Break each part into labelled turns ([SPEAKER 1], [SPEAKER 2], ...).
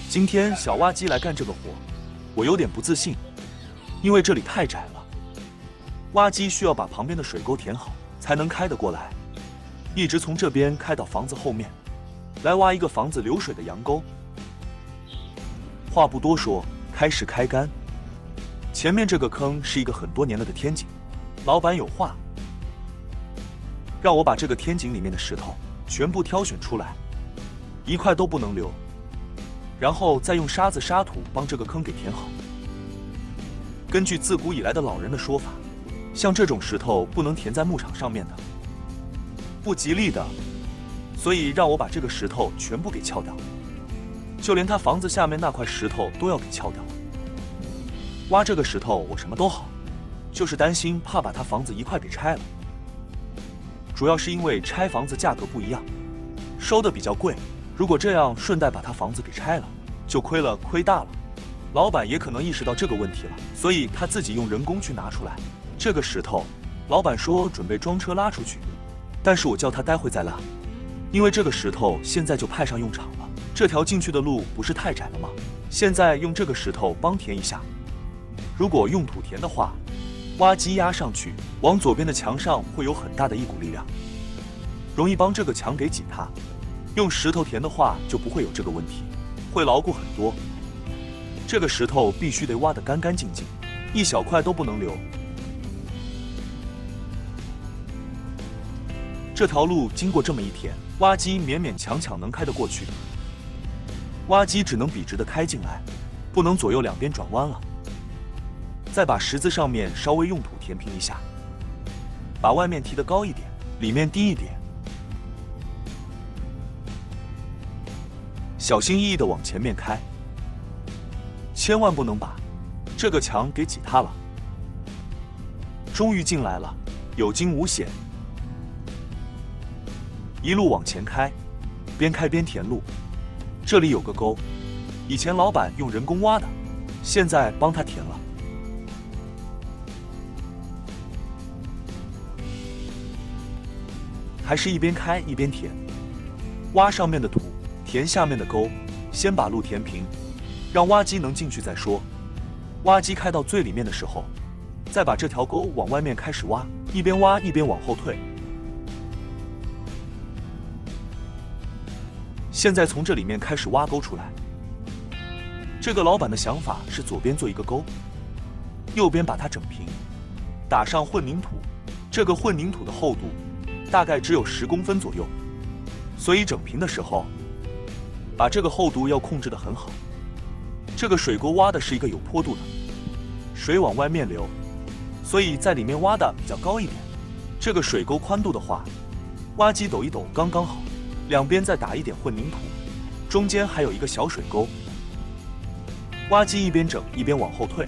[SPEAKER 1] 今天小挖机来干这个活，我有点不自信，因为这里太窄了，挖机需要把旁边的水沟填好，才能开得过来，一直从这边开到房子后面，来挖一个房子流水的洋沟。话不多说，开始开干。前面这个坑是一个很多年了的天井，老板有话，让我把这个天井里面的石头全部挑选出来，一块都不能留，然后再用沙子沙土帮这个坑给填好。根据自古以来的老人的说法，像这种石头不能填在牧场上面的，不吉利的，所以让我把这个石头全部给撬掉，就连他房子下面那块石头都要给撬掉。挖这个石头我什么都好，就是担心怕把他房子一块给拆了。主要是因为拆房子价格不一样，收的比较贵，如果这样顺带把他房子给拆了，就亏大了。老板也可能意识到这个问题了，所以他自己用人工去拿出来。这个石头，老板说准备装车拉出去，但是我叫他待会再拉，因为这个石头现在就派上用场了。这条进去的路不是太窄了吗？现在用这个石头帮填一下。如果用土填的话，挖机压上去，往左边的墙上会有很大的一股力量，容易帮这个墙给挤塌。用石头填的话就不会有这个问题，会牢固很多。这个石头必须得挖得干干净净，一小块都不能留。这条路经过这么一填，挖机勉勉强强能开得过去。挖机只能笔直的开进来，不能左右两边转弯了。再把石子上面稍微用土填平一下，把外面提得高一点，里面低一点，小心翼翼地往前面开，千万不能把这个墙给挤塌了。终于进来了，有惊无险，一路往前开，边开边填路。这里有个沟，以前老板用人工挖的，现在帮他填了。还是一边开一边填，挖上面的土，填下面的沟，先把路填平，让挖机能进去再说。挖机开到最里面的时候，再把这条沟往外面开始挖，一边挖一边往后退。现在从这里面开始挖沟出来。这个老板的想法是左边做一个沟，右边把它整平，打上混凝土。这个混凝土的厚度大概只有10公分左右，所以整平的时候，把这个厚度要控制得很好。这个水沟挖的是一个有坡度的，水往外面流，所以在里面挖的比较高一点。这个水沟宽度的话，挖机抖一抖刚刚好，两边再打一点混凝土，中间还有一个小水沟。挖机一边整一边往后退。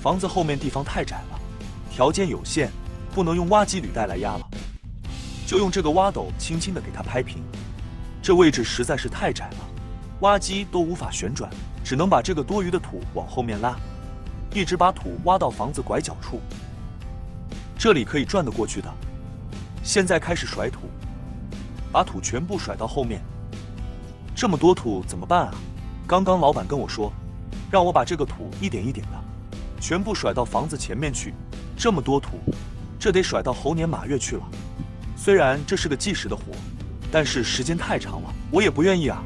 [SPEAKER 1] 房子后面地方太窄了，条件有限，不能用挖机履带来压了，就用这个挖斗轻轻地给它拍平。这位置实在是太窄了，挖机都无法旋转，只能把这个多余的土往后面拉，一直把土挖到房子拐角处。这里可以转得过去的。现在开始甩土，把土全部甩到后面。这么多土怎么办啊？刚刚老板跟我说，让我把这个土一点一点的全部甩到房子前面去。这么多土，这得甩到猴年马月去了。虽然这是个计时的活，但是时间太长了，我也不愿意啊。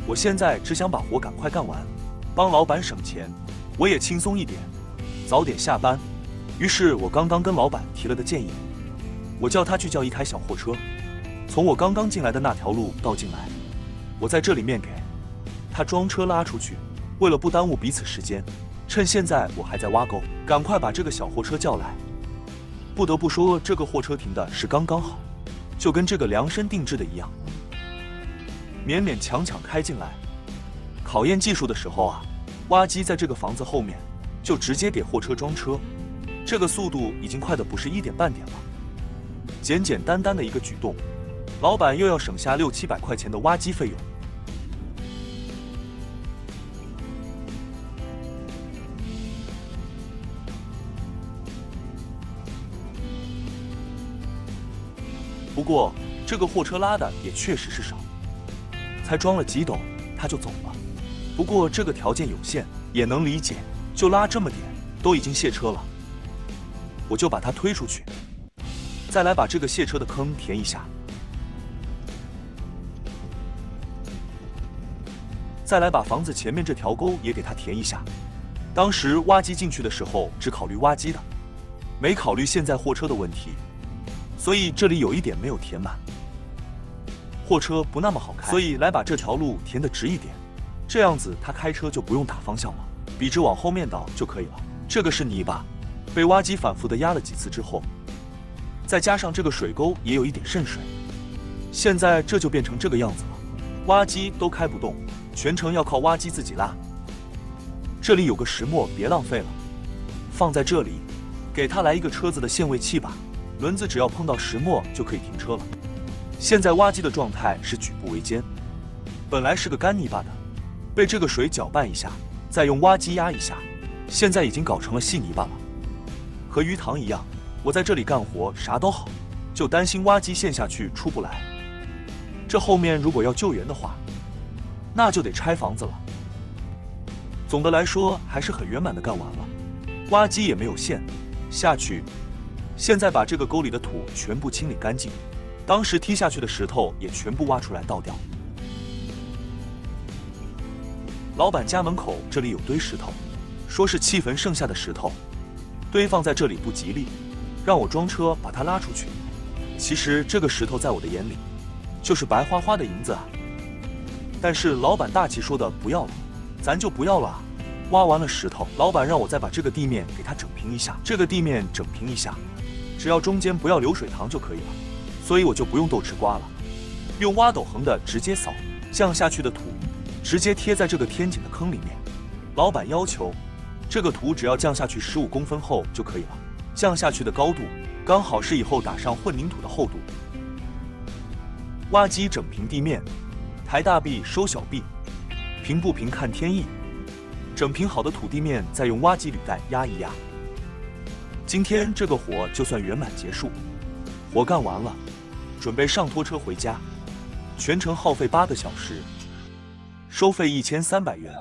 [SPEAKER 1] 我现在只想把活赶快干完，帮老板省钱，我也轻松一点，早点下班。于是我刚刚跟老板提了个建议，我叫他去叫一台小货车，从我刚刚进来的那条路倒进来，我在这里面给他装车拉出去。为了不耽误彼此时间，趁现在我还在挖沟，赶快把这个小货车叫来。不得不说，这个货车停的是刚刚好，就跟这个量身定制的一样。勉勉强强开进来，考验技术的时候啊，挖机在这个房子后面就直接给货车装车，这个速度已经快的不是一点半点了。简简单单的一个举动，老板又要省下600-700块钱的挖机费用。不过这个货车拉的也确实是少，才装了几斗他就走了。不过这个条件有限，也能理解，就拉这么点，都已经卸车了，我就把它推出去，再来把这个卸车的坑填一下，再来把房子前面这条沟也给它填一下。当时挖机进去的时候只考虑挖机的，没考虑现在货车的问题，所以这里有一点没有填满。货车不那么好开，所以来把这条路填得直一点，这样子他开车就不用打方向了，笔直往后面倒就可以了。这个是泥巴，被挖机反复的压了几次之后，再加上这个水沟也有一点渗水，现在这就变成这个样子了。挖机都开不动，全程要靠挖机自己拉。这里有个石磨，别浪费了，放在这里，给它来一个车子的限位器吧，轮子只要碰到石磨就可以停车了。现在挖机的状态是举步维艰，本来是个干泥巴的，被这个水搅拌一下，再用挖机压一下，现在已经搞成了细泥巴了。和鱼塘一样，我在这里干活啥都好，就担心挖机陷下去出不来。这后面如果要救援的话，那就得拆房子了。总的来说还是很圆满的干完了，挖机也没有陷下去。现在把这个沟里的土全部清理干净，当时踢下去的石头也全部挖出来倒掉。老板家门口这里有堆石头，说是砌坟剩下的石头，堆放在这里不吉利，让我装车把它拉出去。其实这个石头在我的眼里就是白花花的银子啊，但是老板大气说的不要了，咱就不要了啊。挖完了石头，老板让我再把这个地面给它整平一下，这个地面整平一下，只要中间不要流水塘就可以了，所以我就不用豆豉刮了，用挖斗横的直接扫，降下去的土直接贴在这个天井的坑里面。老板要求这个土只要降下去15公分厚就可以了，降下去的高度刚好是以后打上混凝土的厚度。挖机整平地面，抬大臂收小臂，平不平看天意。整平好的土地面再用挖机履带压一压。今天这个活就算圆满结束，活干完了，准备上拖车回家。全程耗费8个小时，收费1300元。